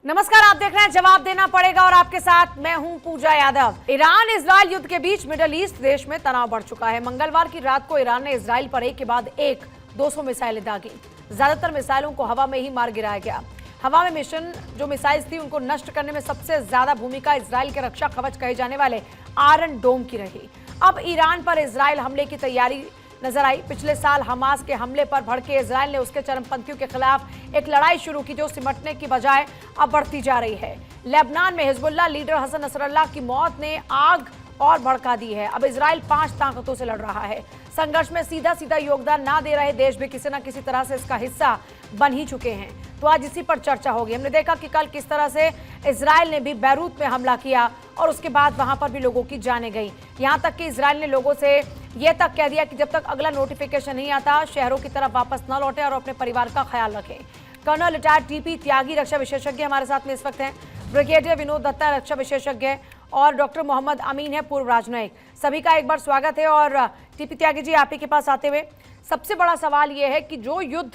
नमस्कार, आप देख रहे हैं जवाब देना पड़ेगा और आपके साथ मैं हूं पूजा यादव। ईरान इजराइल युद्ध के बीच मिडिल ईस्ट देश में तनाव बढ़ चुका है। मंगलवार की रात को ईरान ने इजराइल पर एक के बाद एक 200 मिसाइलें दागी। ज्यादातर मिसाइलों को हवा में ही मार गिराया गया। हवा में मिशन जो मिसाइल थी उनको नष्ट करने में सबसे ज्यादा भूमिका इजराइल के रक्षा कवच कहे जाने वाले आयरन डोम की रही। अब ईरान पर इजराइल हमले की तैयारी नजर आई। पिछले साल हमास के हमले पर भड़के इजराइल ने उसके चरमपंथियों के खिलाफ एक लड़ाई शुरू की जो सिमटने की बजाय अब बढ़ती जा रही है। लेबनान में हिजबुल्लाह लीडर हसन नसरल्लाह की मौत ने आग और भड़का दी है। अब इजराइल 5 ताकतों से लड़ रहा है। संघर्ष में सीधा सीधा योगदान ना दे रहे देश भी किसी न किसी तरह से इसका हिस्सा बन ही चुके हैं। तो आज इसी पर चर्चा होगी। हमने देखा कि कल किस तरह से इजराइल ने भी बैरूत में हमला किया और उसके बाद वहां पर भी लोगों की जानें गई। यहां तक कि इजराइल ने लोगों से यह तक कह दिया कि जब तक अगला नोटिफिकेशन नहीं आता शहरों की तरफ वापस न लौटे और अपने परिवार का ख्याल रखें। कर्नल रिटायर्ड टीपी त्यागी रक्षा विशेषज्ञ हमारे साथ में इस वक्त हैं। ब्रिगेडियर विनोद दत्ता रक्षा विशेषज्ञ और डॉक्टर मोहम्मद अमीन है पूर्व राजनयिक। सभी का एक बार स्वागत है। और टीपी त्यागी जी, आप ही के पास आते हुए सबसे बड़ा सवाल यह है कि जो युद्ध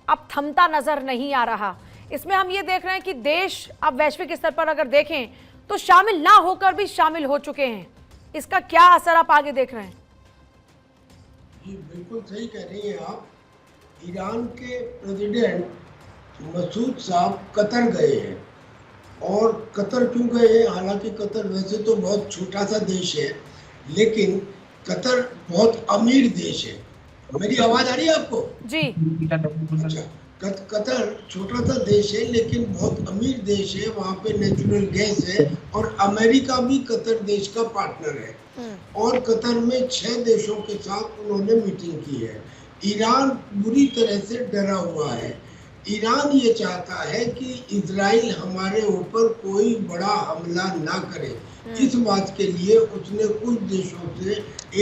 अब थमता नजर नहीं आ रहा, इसमें हम ये देख रहे हैं कि देश अब वैश्विक स्तर पर अगर देखें तो शामिल ना होकर भी शामिल हो चुके हैं। इसका क्या असर आप आगे देख रहे हैं? जी बिल्कुल सही कह रही हैं आप। ईरान के प्रेसिडेंट मसूद साहब कतर गए हैं। और कतर क्यों गए हैं? हालांकि कतर वैसे तो बहुत छोटा सा देश है, लेकिन कतर बहुत अमीर देश है। मेरी आवाज आ रही है आपको? जी। अच्छा, कतर छोटा सा देश है लेकिन बहुत अमीर देश है। वहाँ पे नेचुरल गैस है और अमेरिका भी कतर देश का पार्टनर है। और कतर में 6 देशों के साथ उन्होंने मीटिंग की है। ईरान बुरी तरह से डरा हुआ है। ईरान ये चाहता है कि इजराइल हमारे ऊपर कोई बड़ा हमला ना करे। इस बात के लिए उसने कुछ देशों से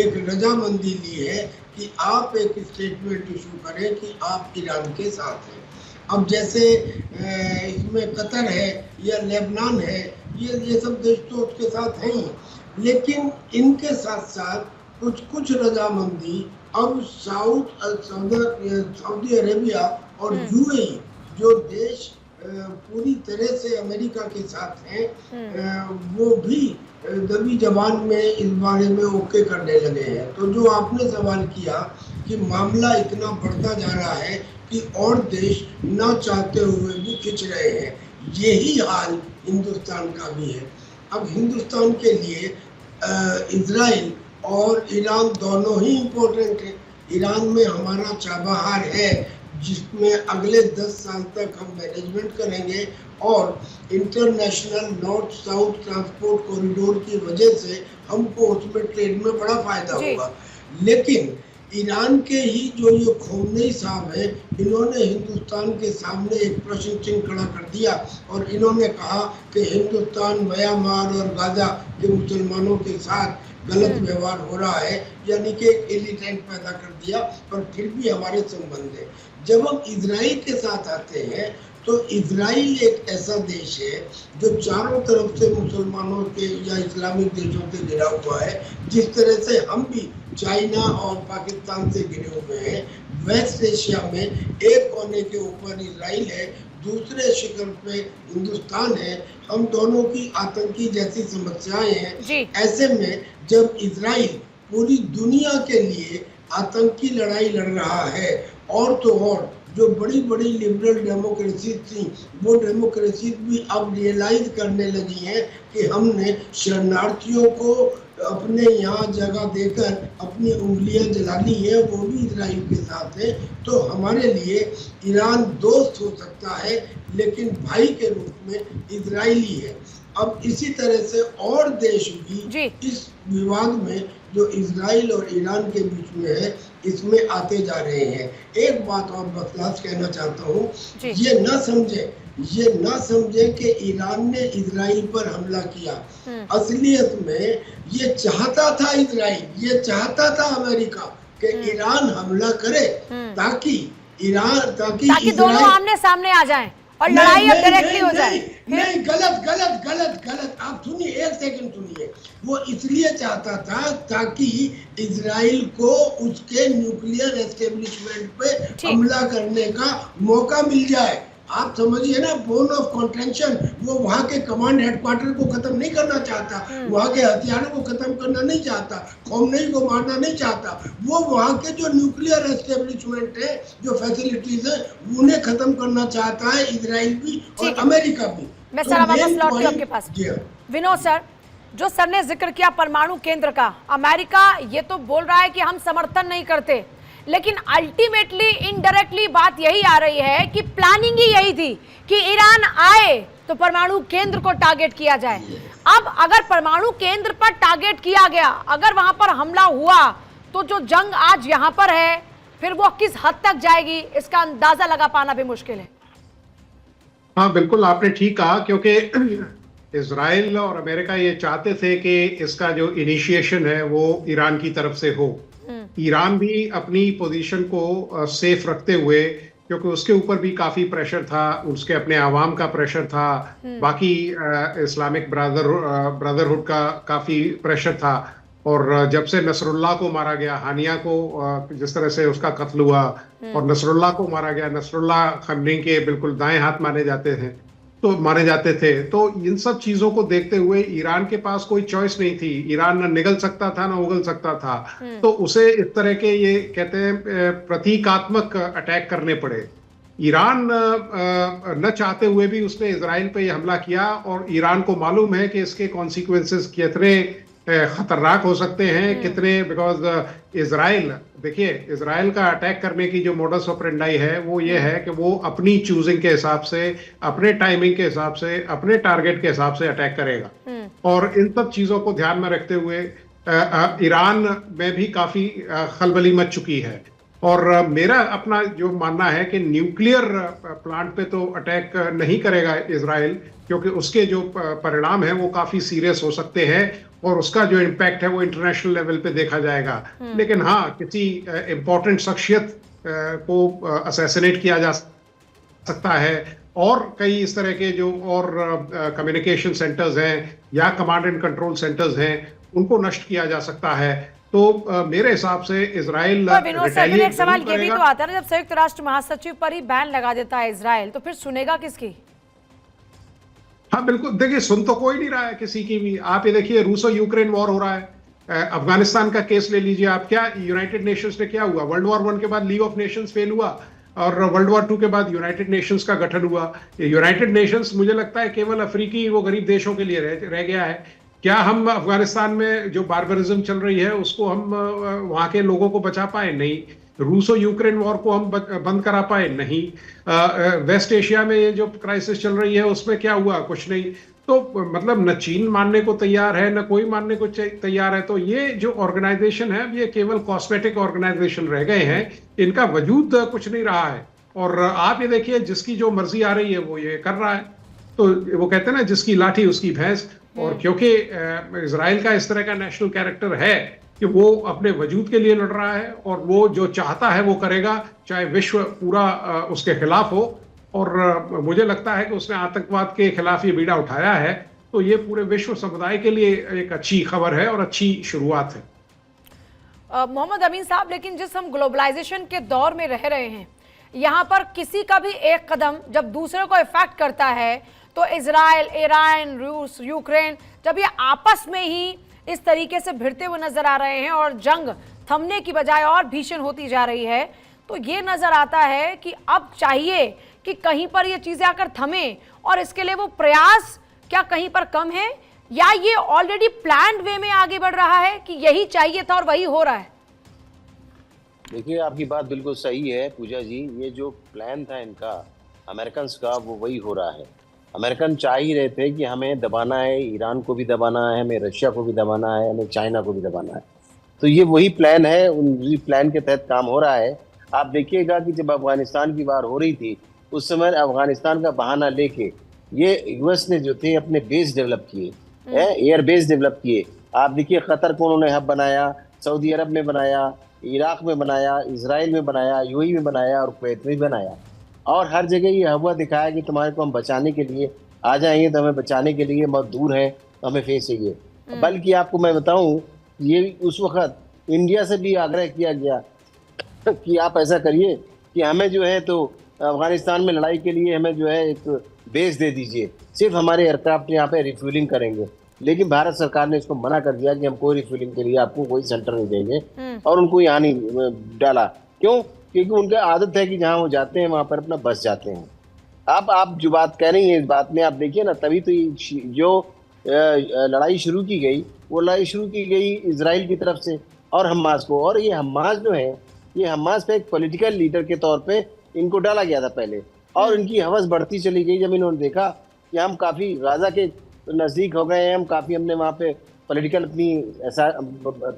एक रजामंदी ली है कि आप एक स्टेटमेंट इशू करें कि आप ईरान के साथ हैं। अब जैसे इसमें कतर है या लेबनान है, ये सब देश तो उसके साथ हैं ही, लेकिन इनके साथ साथ कुछ रजामंदी अब सऊदी अरेबिया और यूएई जो देश पूरी तरह से अमेरिका के साथ हैं, वो भी दबी जबान में इस बारे में ओके करने लगे हैं। तो जो आपने सवाल किया कि मामला इतना बढ़ता जा रहा है कि और देश ना चाहते हुए भी खिंच रहे हैं, यही हाल हिंदुस्तान का भी है। अब हिंदुस्तान के लिए इजराइल और ईरान दोनों ही इम्पोर्टेंट है। ईरान में हमारा चाबहार है जिसमें अगले 10 साल तक हम मैनेजमेंट करेंगे और international north south transport corridor की वजह से हमको उसमें ट्रेड में बड़ा फायदा होगा। लेकिन ईरान के ही जो ये खोमेनी साहब है, इन्होंने हिंदुस्तान के सामने एक प्रश्न चिन्ह खड़ा कर दिया और इन्होंने कहा कि हिंदुस्तान म्यांमार और गाजा के मुसलमानों के साथ गलत व्यवहार हो रहा है, यानी कि एक एलिटेंट पैदा कर दिया। पर फिर भी हमारे संबंध है। जब हम इजराइल के साथ आते हैं तो इजराइल एक ऐसा देश है जो चारों तरफ से मुसलमानों के या इस्लामिक देशों से घिरा हुआ है। जिस तरह से हम भी चाइना और पाकिस्तान से घिरे हुए हैं, वेस्ट एशिया में एक कोने के ऊपर इजराइल है, दूसरे शिखर पे हिंदुस्तान है। हम दोनों की आतंकी जैसी समस्याएं हैं। ऐसे में जब इजराइल पूरी दुनिया के लिए आतंकी लड़ाई लड़ रहा है और तो और जो बड़ी बड़ी लिबरल डेमोक्रेसी थी वो डेमोक्रेसी भी अब रियलाइज करने लगी हैं कि हमने शरणार्थियों को अपने यहाँ जगह देकर अपनी उंगलियां जला ली है, वो भी इजराइल के साथ है। तो हमारे लिए ईरान दोस्त हो सकता है लेकिन भाई के रूप में इजराइली है। अब इसी तरह से और देश भी इस विवाद में जो इजराइल और ईरान के बीच में है इसमें आते जा रहे हैं। एक बात और बतलाश कहना चाहता हूँ, ये ना समझे कि ईरान ने इजराइल पर हमला किया। असलियत में ये चाहता था इजराइल, ये चाहता था अमेरिका कि गलत हमला करे ताकि दोनों आमने सामने आ जाएं और लड़ाई अब डायरेक्टली हो जाए। नहीं, गलत। आप सुनिए, 1 सेकंड सुनिए। वो इसलिए चाहता था ताकि इजराइल को उसके न्यूक्लियर एस्टेब्लिशमेंट पे हमला करने का मौका मिल जाए। आप समझिए ना, बोन ऑफ कॉन्टेंशन, वो वहां के कमांड हेडक्वार्टर को खत्म नहीं करना चाहता, वहां के हथियारों को खत्म करना नहीं चाहता, खौमनई को मारना नहीं चाहता, वो वहां के जो न्यूक्लियर एस्टेब्लिशमेंट है, जो फैसिलिटीज है, उन्हें खत्म करना चाहता है इजराइल भी और अमेरिका भी। मैं सर वापस लौटती हूं आपके पास। विनोद सर, जो सर ने जिक्र किया परमाणु केंद्र का, अमेरिका ये तो बोल रहा है कि हम समर्थन नहीं करते, लेकिन अल्टीमेटली इनडायरेक्टली बात यही आ रही है कि प्लानिंग ही यही थी कि ईरान आए तो परमाणु केंद्र को टारगेट किया जाए। अब अगर परमाणु केंद्र पर टारगेट किया गया, अगर वहां पर हमला हुआ, तो जो जंग आज यहां पर है फिर वो किस हद तक जाएगी, इसका अंदाजा लगा पाना भी मुश्किल है। हाँ बिल्कुल, आपने ठीक कहा, क्योंकि इजराइल और अमेरिका ये चाहते थे कि इसका जो इनिशिएशन है वो ईरान की तरफ से हो। ईरान भी अपनी पोजीशन को सेफ रखते हुए, क्योंकि उसके ऊपर भी काफी प्रेशर था, उसके अपने आवाम का प्रेशर था, बाकी इस्लामिक ब्रदरहुड का काफी प्रेशर था, और जब से नसरुल्लाह को मारा गया, हानिया को जिस तरह से उसका कत्ल हुआ और नसरुल्लाह को मारा गया, नसरुल्लाह खमनी के बिल्कुल दाएं हाथ माने जाते थे, तो इन सब चीजों को देखते हुए ईरान के पास कोई चॉइस नहीं थी। ईरान न निगल सकता था न उगल सकता था, तो उसे इस तरह के, ये कहते हैं, प्रतीकात्मक अटैक करने पड़े। ईरान न चाहते हुए भी उसने इजराइल पे हमला किया, और ईरान को मालूम है कि इसके कॉन्सिक्वेंसेस कितने खतरनाक हो सकते हैं, कितने, बिकॉज इजराइल, देखिए, इजराइल का अटैक करने की जो मोडस ऑपरेंडाई है वो ये है कि वो अपनी चूजिंग के हिसाब से, अपने टाइमिंग के हिसाब से, अपने टारगेट के हिसाब से अटैक करेगा। और इन सब चीजों को ध्यान में रखते हुए ईरान में भी काफी खलबली मच चुकी है। और मेरा अपना जो मानना है कि न्यूक्लियर प्लांट पे तो अटैक नहीं करेगा इजराइल, क्योंकि उसके जो परिणाम हैं वो काफी सीरियस हो सकते हैं, और उसका जो इम्पैक्ट है वो इंटरनेशनल लेवल पे देखा जाएगा। लेकिन हाँ, किसी इम्पोर्टेंट शख्सियत को असैसिनेट किया जा सकता है, और कई इस तरह के जो और कम्युनिकेशन सेंटर्स हैं या कमांड एंड कंट्रोल सेंटर्स हैं, उनको नष्ट किया जा सकता है। तो मेरे हिसाब से इजराइल एक सवाल ये भी तो आता है ना, जब संयुक्त राष्ट्र महासचिव पर ही बैन लगा देता है इजराइल, तो फिर सुनेगा किसकी? हाँ बिल्कुल, देखिए, सुन तो कोई नहीं रहा है किसी की भी। आप ये देखिए, रूसो यूक्रेन वॉर हो रहा है, अफगानिस्तान का केस ले लीजिए आप, क्या यूनाइटेड नेशंस ने क्या हुआ? वर्ल्ड वॉर 1 के बाद लीग ऑफ नेशंस फेल हुआ, और वर्ल्ड वॉर 2 के बाद यूनाइटेड नेशंस का गठन हुआ। यूनाइटेड नेशंस मुझे लगता है केवल अफ्रीकी, वो गरीब देशों के लिए रह गया है। क्या हम अफगानिस्तान में जो बार्बरिज्म चल रही है उसको हम वहां के लोगों को बचा पाए? नहीं। रूसो यूक्रेन वॉर को हम बंद करा पाए? नहीं। वेस्ट एशिया में ये जो क्राइसिस चल रही है उसमें क्या हुआ? कुछ नहीं। तो मतलब न चीन मानने को तैयार है, न कोई मानने को तैयार है। तो ये जो ऑर्गेनाइजेशन है, ये केवल कॉस्मेटिक ऑर्गेनाइजेशन रह गए हैं, इनका वजूद कुछ नहीं रहा है। और आप ये देखिए, जिसकी जो मर्जी आ रही है वो ये कर रहा है। तो वो कहते हैं ना, जिसकी लाठी उसकी भैंस। और क्योंकि इजराइल का इस तरह का नेशनल कैरेक्टर है कि वो अपने वजूद के लिए लड़ रहा है, और वो जो चाहता है वो करेगा, चाहे विश्व पूरा उसके खिलाफ हो। और मुझे लगता है कि उसने आतंकवाद के खिलाफ ये बीड़ा उठाया है, तो ये पूरे विश्व समुदाय के लिए एक अच्छी खबर है और अच्छी शुरुआत है। मोहम्मद अमीन साहब, लेकिन जिस हम ग्लोबलाइजेशन के दौर में रह रहे हैं, यहाँ पर किसी का भी एक कदम जब दूसरे को इफेक्ट करता है, तो इजराइल, ईरान, रूस, यूक्रेन, जब ये आपस में ही इस तरीके से भिड़ते हुए नजर आ रहे हैं और जंग थमने की बजाय और भीषण होती जा रही है, तो ये नजर आता है कि अब चाहिए कि कहीं पर ये चीजें आकर थमे, और इसके लिए वो प्रयास क्या कहीं पर कम है, या ये ऑलरेडी प्लान्ड वे में आगे बढ़ रहा है कि यही चाहिए था और वही हो रहा है? देखिए, आपकी बात बिल्कुल सही है पूजा जी। ये जो प्लान था इनका, अमेरिकन का, वो वही हो रहा है। अमेरिकन चाह ही रहे थे कि हमें दबाना है, ईरान को भी दबाना है, हमें रशिया को भी दबाना है, हमें चाइना को भी दबाना है। तो ये वही प्लान है, उसी प्लान के तहत काम हो रहा है। आप देखिएगा कि जब अफगानिस्तान की बात हो रही थी, उस समय अफगानिस्तान का बहाना लेके ये यूएस ने जो थे अपने बेस डेवलप किए, एयर बेस डेवलप किए। आप देखिए, कतर को उन्होंने हब बनाया, सऊदी अरब में बनाया, इराक में बनाया, इजराइल में बनाया, यूएई में बनाया और कुवैत में बनाया। और हर जगह ये हवा दिखाया कि तुम्हारे को हम बचाने के लिए आ जाएंगे, तो हमें बचाने के लिए बहुत दूर है, तो हमें फेस चाहिए। बल्कि आपको मैं बताऊं, ये उस वक्त इंडिया से भी आग्रह किया गया कि आप ऐसा करिए कि हमें जो है तो अफगानिस्तान में लड़ाई के लिए हमें जो है एक बेस दे दीजिए, सिर्फ हमारे एयरक्राफ्ट यहाँ पे रिफ्यूलिंग करेंगे। लेकिन भारत सरकार ने इसको मना कर दिया कि हम कोई रिफ्यूलिंग के लिए आपको कोई सेंटर नहीं देंगे और उनको यहाँ नहीं डाला। क्यों? क्योंकि उनकी आदत है कि जहाँ वो जाते हैं वहाँ पर अपना बस जाते हैं। अब आप जो बात कह रही हैं इस बात में आप देखिए ना, तभी तो जो लड़ाई शुरू की गई वो लड़ाई शुरू की गई इजराइल की तरफ से और हमास को। और ये हमास जो है, ये हमास पे एक पॉलिटिकल लीडर के तौर पे इनको डाला गया था पहले, और इनकी हवस बढ़ती चली गई जब इन्होंने देखा कि हम काफ़ी गाजा के नज़दीक हो गए हैं, हम काफ़ी हमने वहाँ पे पॉलिटिकल अपनी ऐसा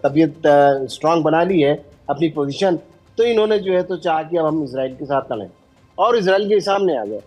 तबीयत स्ट्रांग बना ली है अपनी पोजीशन, तो इन्होंने जो है तो चाहा कि अब हम इसराइल के साथ लड़ें और इसराइल के सामने आ गए।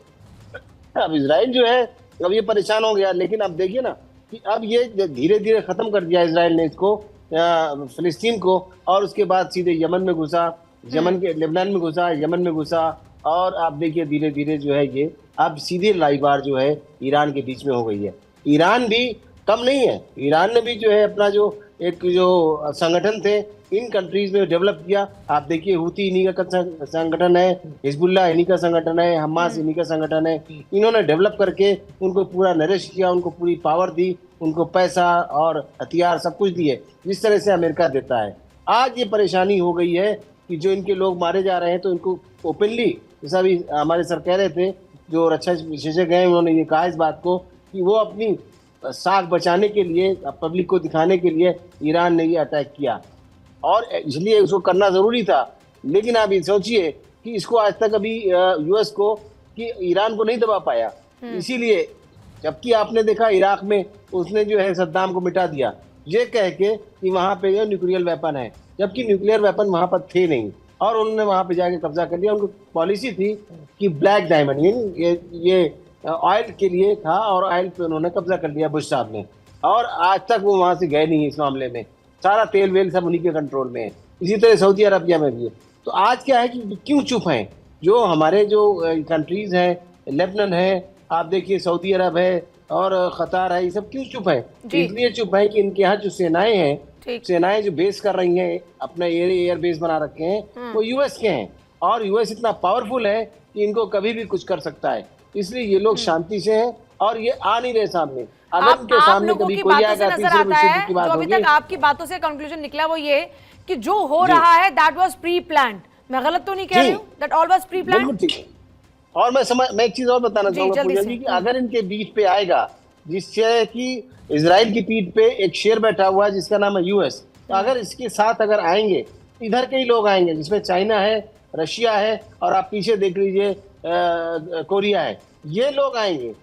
अब इसराइल जो है अब ये परेशान हो गया। लेकिन अब देखिए ना कि अब ये धीरे धीरे ख़त्म कर दिया इसराइल ने इसको, फ़िलिस्तीन को, और उसके बाद सीधे यमन में घुसा, यमन के लेबनान में घुसा, यमन में घुसा, और आप देखिए धीरे धीरे जो है ये अब सीधे लाइबार जो है ईरान के बीच में हो गई है। ईरान भी कम नहीं है, ईरान ने भी जो है अपना जो एक जो संगठन थे इन कंट्रीज में डेवलप किया। आप देखिए हुती इन्हीं का संगठन है, हिजबुल्लाह इन्हीं का संगठन है, हमास इन्हीं का संगठन है। इन्होंने डेवलप करके उनको पूरा नरिश किया, उनको पूरी पावर दी, उनको पैसा और हथियार सब कुछ दिए, जिस तरह से अमेरिका देता है। आज ये परेशानी हो गई है कि जो इनके लोग मारे जा रहे हैं तो इनको ओपनली, जैसा भी हमारे सर कह रहे थे जो रक्षा विशेषज्ञ हैं, उन्होंने ये कहा इस बात को कि वो अपनी साख बचाने के लिए, पब्लिक को दिखाने के लिए ईरान ने ये अटैक किया और इसलिए उसको करना ज़रूरी था। लेकिन आप ये सोचिए कि इसको आज तक अभी यूएस को कि ईरान को नहीं दबा पाया, इसीलिए जबकि आपने देखा इराक में उसने जो है सद्दाम को मिटा दिया ये कह के कि वहाँ पे जो न्यूक्लियर वेपन है, जबकि न्यूक्लियर वेपन वहाँ पर थे नहीं और उन्होंने वहाँ पे जाके कब्जा कर लिया। उनकी पॉलिसी थी कि ब्लैक डायमंड ये ऑयल के लिए था और ऑयल पे उन्होंने कब्जा कर लिया बुश साहब ने, और आज तक वो वहाँ से गए नहीं इस मामले में। सारा तेल वेल सब उन्हीं के कंट्रोल में है। इसी तरह सऊदी अरबिया में भी है। तो आज क्या है कि क्यों चुप हैं जो हमारे जो कंट्रीज हैं, लेबनान है, आप देखिए सऊदी अरब है और कतार है, ये सब क्यों चुप है? इसलिए चुप है कि इनके यहाँ जो सेनाएं हैं, सेनाएं जो बेस कर रही हैं, अपना एयर बेस बना रखे हैं, वो यूएस के हैं और यूएस इतना पावरफुल है कि इनको कभी भी कुछ कर सकता है। इसलिए ये लोग शांति से हैं और ये आ नहीं रहे सामने। अगर उनके सामने कभी कोई आएगा नजर आता है, जो अभी तक आपकी बातों से कंक्लूजन निकला वो ये कि जो हो रहा है दैट वाज प्री प्लान्ड। मैं गलत तो नहीं कह रही हूँ? That all was pre planned. और मैं एक चीज और बताना चाहूंगा पूजा जी कि अगर इनके बीच पे आएगा, जिससे कि इजराइल की पीठ पे एक शेर बैठा हुआ है जिसका नाम है यूएस, तो अगर इसके साथ अगर आएंगे, इधर के ही लोग आएंगे जिसमें चाइना है, रशिया है और आप पीछे देख लीजिए कोरिया है, ये लोग आएंगे,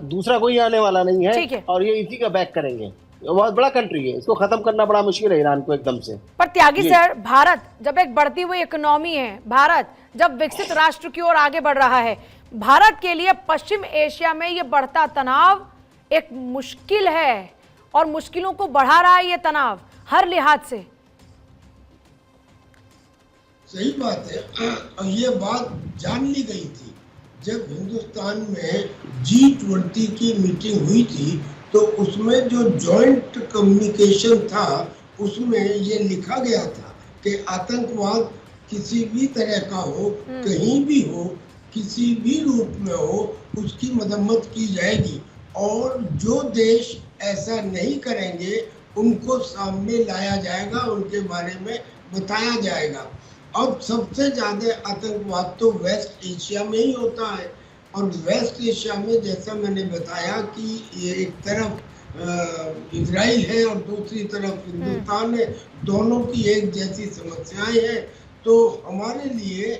दूसरा कोई आने वाला नहीं है और ये इसी का बैक करेंगे। बहुत बड़ा कंट्री है, इसको खत्म करना बड़ा मुश्किल है ईरान को एकदम से। पर त्यागी सर, भारत जब एक बढ़ती हुई इकोनॉमी है, भारत जब विकसित राष्ट्र की ओर आगे बढ़ रहा है, भारत के लिए पश्चिम एशिया में ये बढ़ता तनाव एक मुश्किल है और मुश्किलों को बढ़ा रहा है ये तनाव हर लिहाज से। सही बात है और ये बात जान ली गई थी जब हिंदुस्तान में G20 की मीटिंग हुई थी, तो उसमें जो जॉइंट कम्युनिकेशन था उसमें ये लिखा गया था कि आतंकवाद किसी भी तरह का हो, कहीं भी हो, किसी भी रूप में हो, उसकी मरम्मत की जाएगी और जो देश ऐसा नहीं करेंगे उनको सामने लाया जाएगा, उनके बारे में बताया जाएगा। अब सबसे ज्यादा आतंकवाद तो वेस्ट एशिया में ही होता है और वेस्ट एशिया में जैसा मैंने बताया कि ये एक तरफ इजराइल है और दूसरी तरफ हिंदुस्तान है, दोनों की एक जैसी समस्याएं हैं। तो हमारे लिए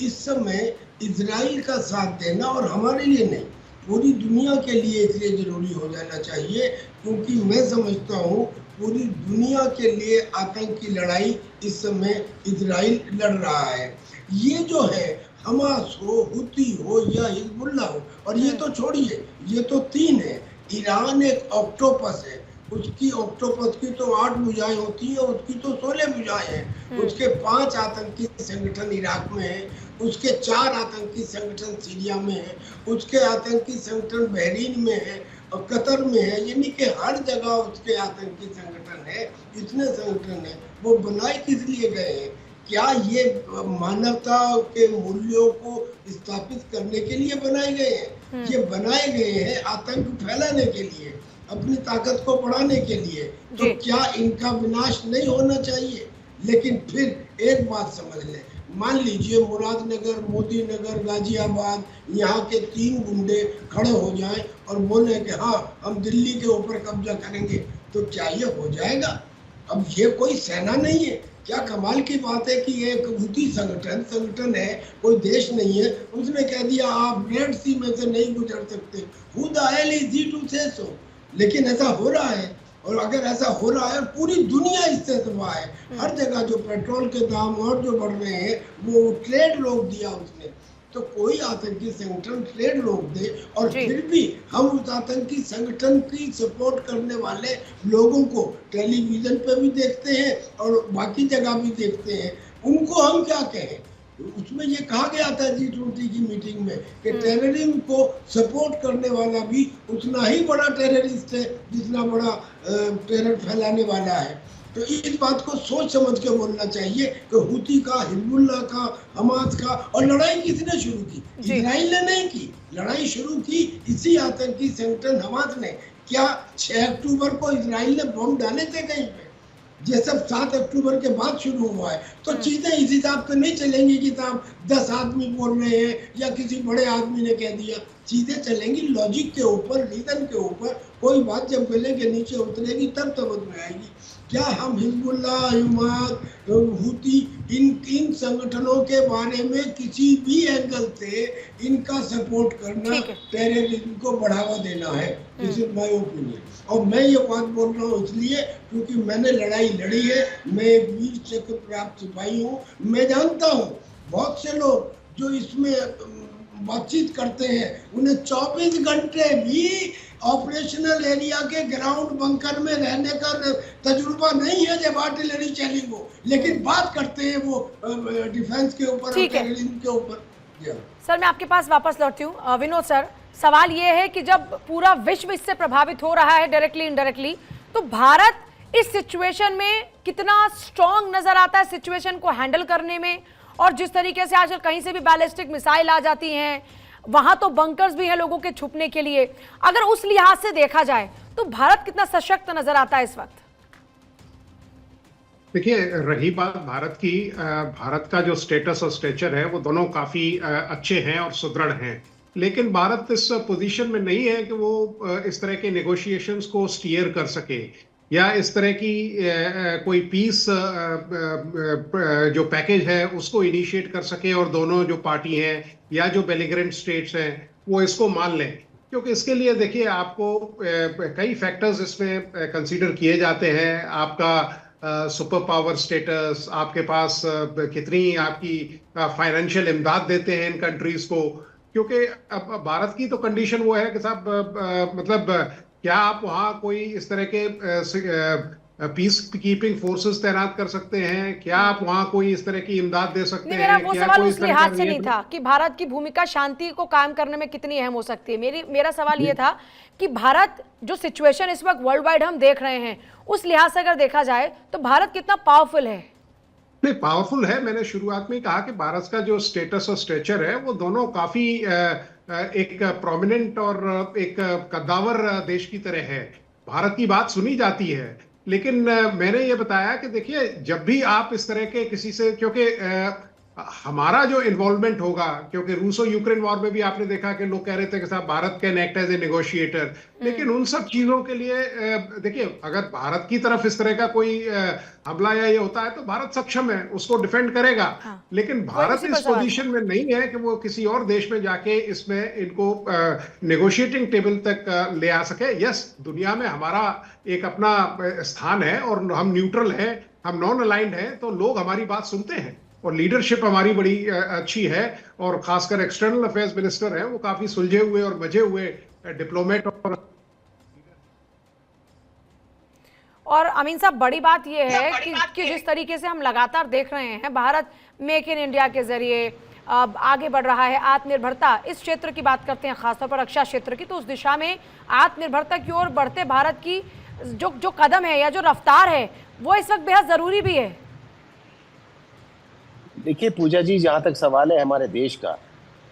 इस समय इजराइल का साथ देना, और हमारे लिए नहीं पूरी दुनिया के लिए इसलिए जरूरी हो जाना चाहिए क्योंकि मैं समझता हूँ पूरी दुनिया के लिए आतंक की लड़ाई इस समय इजराइल लड़ रहा है। ये जो है हमास हो, हुती हो या हिजबुल्लाह हो, और ये तो छोड़िए, ये तो तीन है। ईरान एक ऑक्टोपस है, उसकी ऑक्टोपस की तो 8 भुजाएं होती है, उसकी तो 16 भुजाएं हैं। उसके 5 आतंकी संगठन इराक में है, उसके 4 आतंकी संगठन सीरिया में है, उसके आतंकी संगठन बहरीन में है और कतर में है, यानी कि हर जगह उसके आतंकी संगठन है। इतने संगठन है, वो बनाए किस लिए गए हैं क्या ये मानवता के मूल्यों को स्थापित करने के लिए बनाए गए हैं? ये बनाए गए हैं आतंक फैलाने के लिए, अपनी ताकत को बढ़ाने के लिए। तो क्या इनका विनाश नहीं होना चाहिए? लेकिन फिर एक बात समझ लें, मान लीजिए मुरादनगर, मोदी नगर, गाजियाबाद, यहाँ के 3 गुंडे खड़े हो जाएं और बोले कि हाँ हम दिल्ली के ऊपर कब्जा करेंगे, तो क्या ये हो जाएगा? अब ये कोई सेना नहीं है। क्या कमाल की बात है कि ये एक हुती संगठन है, कोई देश नहीं है, उसने कह दिया आप रेड सी में से नहीं गुजर सकते। Who the hell is he to say so? लेकिन ऐसा हो रहा है, और अगर ऐसा हो रहा है पूरी दुनिया इससे तबाह है। हर जगह जो पेट्रोल के दाम और जो बढ़ रहे हैं वो ट्रेड रोक दिया उसने। तो कोई आतंकी संगठन ट्रेड रोक दे और फिर भी हम उस आतंकी संगठन की सपोर्ट करने वाले लोगों को टेलीविजन पे भी देखते हैं और बाकी जगह भी देखते हैं, उनको हम क्या कहें? उसमें ये कहा गया था G20 की मीटिंग में कि टेररिज्म को सपोर्ट करने वाला भी उतना ही बड़ा टेररिस्ट है जितना बड़ा टेरर फैलाने वाला है। तो इस बात को सोच समझ के बोलना चाहिए कि हुती का, हिजबुल्लाह का, हमास का, और लड़ाई किसने शुरू की? इजराइल ने नहीं की, लड़ाई शुरू की इसी आतंकी संगठन हमास ने। क्या 6 अक्टूबर को इजराइल ने बम डाले थे कहीं पे? ये सब 7 अक्टूबर के बाद शुरू हुआ है। तो चीजें इस हिसाब से नहीं चलेंगी कि साहब 10 आदमी बोल रहे हैं या किसी बड़े आदमी ने कह दिया। चीजें चलेंगी लॉजिक के ऊपर, रीजन के ऊपर। कोई बात जब गले के नीचे उतरेगी तब समझ में आएगी। क्या हम हिजबुल्लाह, हमास, हुती, इन संगठनों के बारे में किसी भी एंगल से इनका सपोर्ट करना टेररिज्म को बढ़ावा देना है? This is my opinion. और मैं ये बात बोल रहा हूँ इसलिए क्योंकि मैंने लड़ाई लड़ी है, मैं एक वीर चक्र प्राप्त सिपाही हूँ। मैं जानता हूँ बहुत से लोग जो इसमें बातचीत करते हैं उन्हें 24 घंटे भी ऑपरेशनल एरिया के ग्राउंड बंकर में रहने का तजुर्बा नहीं है जब आर्टिलरी चैलिंग हो, लेकिन बात करते हैं वो डिफेंस के ऊपर, टेररिज्म के ऊपर। सर मैं आपके पास वापस लौटती हूँ। विनोद सर, सवाल ये है कि जब पूरा विश्व इससे प्रभावित हो रहा है डायरेक्टली इनडायरेक्टली, तो भारत इस सिचुएशन में कितना स्ट्रॉन्ग नजर आता है सिचुएशन को हैंडल करने में? और जिस तरीके से आजकल कहीं से भी बैलिस्टिक मिसाइल आ जाती हैं, वहां तो बंकर्स भी हैं लोगों के छुपने के लिए, अगर उस लिहाज से देखा जाए तो भारत कितना सशक्त नजर आता है इस वक्त? देखिए, रही बात भारत की, भारत का जो स्टेटस और स्टेचर है वो दोनों काफी अच्छे हैं और सुदृढ़ हैं, लेकिन भारत इस पोजीशन में नहीं है कि वो इस तरह के नेगोशिएशंस को स्टीयर कर सके या इस तरह की कोई पीस जो पैकेज है उसको इनिशिएट कर सके और दोनों जो पार्टी हैं या जो बेलिगरेंट स्टेट्स हैं वो इसको मान लें। क्योंकि इसके लिए देखिए आपको कई फैक्टर्स इसमें कंसीडर किए जाते हैं। आपका सुपर पावर स्टेटस, आपके पास कितनी आपकी फाइनेंशियल इमदाद देते हैं इन कंट्रीज को, क्योंकि अब भारत की तो कंडीशन वो है कि साहब मतलब क्या आप वहां कोई इस तरह के पीस कीपिंग फोर्सेस तैनात कर सकते हैं? क्या आप वहां कोई इस तरह की इमदाद दे सकते हैं? मेरा वो सवाल उस लिहाज से नहीं था कि भारत की भूमिका शांति को कायम करने में कितनी अहम हो सकती है। मेरा सवाल ये था कि भारत जो सिचुएशन इस वक्त वर्ल्ड वाइड हम देख रहे हैं उस लिहाज से अगर देखा जाए तो भारत कितना पावरफुल है? नहीं, पावरफुल है। मैंने शुरुआत में कहा कि भारत का जो स्टेटस और स्टेचर है वो दोनों काफी एक प्रोमिनेंट और एक कद्दावर देश की तरह है। भारत की बात सुनी जाती है, लेकिन मैंने ये बताया कि देखिए जब भी आप इस तरह के किसी से, क्योंकि हमारा जो इन्वॉल्वमेंट होगा, क्योंकि रूसो यूक्रेन वॉर में भी आपने देखा कि लोग कह रहे थे कि साहब Bharat can act as a negotiator, लेकिन उन सब चीजों के लिए देखिए अगर भारत की तरफ इस तरह का कोई हमला या ये होता है तो भारत सक्षम है, उसको डिफेंड करेगा। लेकिन भारत इस पोजीशन में नहीं है कि वो किसी और देश में जाके इसमें इनको नेगोशिएटिंग टेबल तक ले आ सके। यस, दुनिया में हमारा एक अपना स्थान है और हम न्यूट्रल हैं, हम नॉन अलाइंड हैं, तो लोग हमारी बात सुनते हैं और लीडरशिप हमारी बड़ी अच्छी है। और खासकर एक्सटर्नल अफेयर्स मिनिस्टर हैं वो काफी सुलझे हुए और मजे हुए डिप्लोमेट। और अमीन साहब, बड़ी बात यह है कि जिस तरीके से हम लगातार देख रहे हैं भारत मेक इन इंडिया के जरिए अब आगे बढ़ रहा है, आत्मनिर्भरता इस क्षेत्र की बात करते हैं, खासतौर पर रक्षा क्षेत्र की, तो उस दिशा में आत्मनिर्भरता की ओर बढ़ते भारत की जो कदम है या जो रफ्तार है वो इस वक्त बेहद जरूरी भी है। देखिए पूजा जी, जहाँ तक सवाल है हमारे देश का,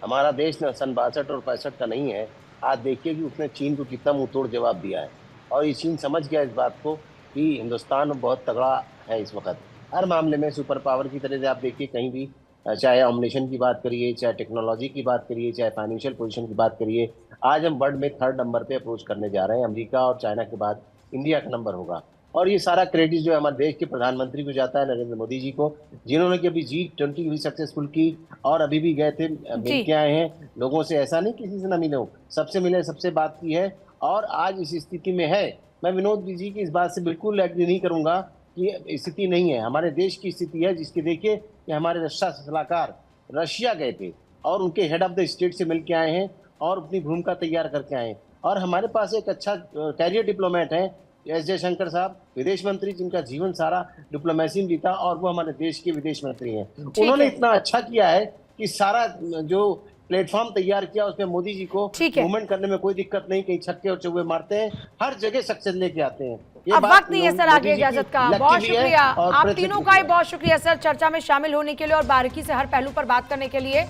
हमारा देश न सन 62 और 65 का नहीं है। आज देखिए कि उसने चीन को कितना मुंह तोड़ जवाब दिया है, और ये चीन समझ गया इस बात को कि हिंदुस्तान बहुत तगड़ा है इस वक्त हर मामले में, सुपर पावर की तरह से। आप देखिए कहीं भी, चाहे ऑमनेशन की बात करिए, चाहे टेक्नोलॉजी की बात करिए, चाहे फाइनेंशियल पोजीशन की बात करिए, आज हम वर्ल्ड में 3rd नंबर पे अप्रोच करने जा रहे हैं। अमेरिका और चाइना के बाद इंडिया का नंबर होगा, और ये सारा क्रेडिट जो है हमारे देश के प्रधानमंत्री को जाता है, नरेंद्र मोदी जी को, जिन्होंने कि अभी G20 भी सक्सेसफुल की, और अभी भी गए थे, मिल के आए हैं लोगों से। ऐसा नहीं किसी से ना मिले हो, सबसे मिले, सबसे बात की है, और आज इस स्थिति में है। मैं विनोद जी की इस बात से बिल्कुल एग्री नहीं करूंगा कि स्थिति नहीं है। हमारे देश की स्थिति है, जिसके देखिए कि हमारे रक्षा सलाहकार रशिया गए थे और उनके हेड ऑफ द स्टेट से मिल के आए हैं और अपनी भूमिका तैयार करके आए हैं। और हमारे पास एक अच्छा कैरियर डिप्लोमेट है, एस जयशंकर साहब, विदेश मंत्री, जिनका जीवन सारा डिप्लोमेसी में बीता, और वो हमारे देश के विदेश मंत्री हैं। उन्होंने इतना अच्छा किया है कि सारा जो प्लेटफॉर्म तैयार किया, उसमें मोदी जी को मूवमेंट करने में कोई दिक्कत नहीं, कहीं छक्के और चौके मारते हैं, हर जगह सक्सेस लेके आते हैं। अब वक्त नहीं है सर आगे इजाजत का। बहुत शुक्रिया आप तीनों का, बहुत शुक्रिया सर चर्चा में शामिल होने के लिए और बारीकी से हर पहलू पर बात करने के लिए।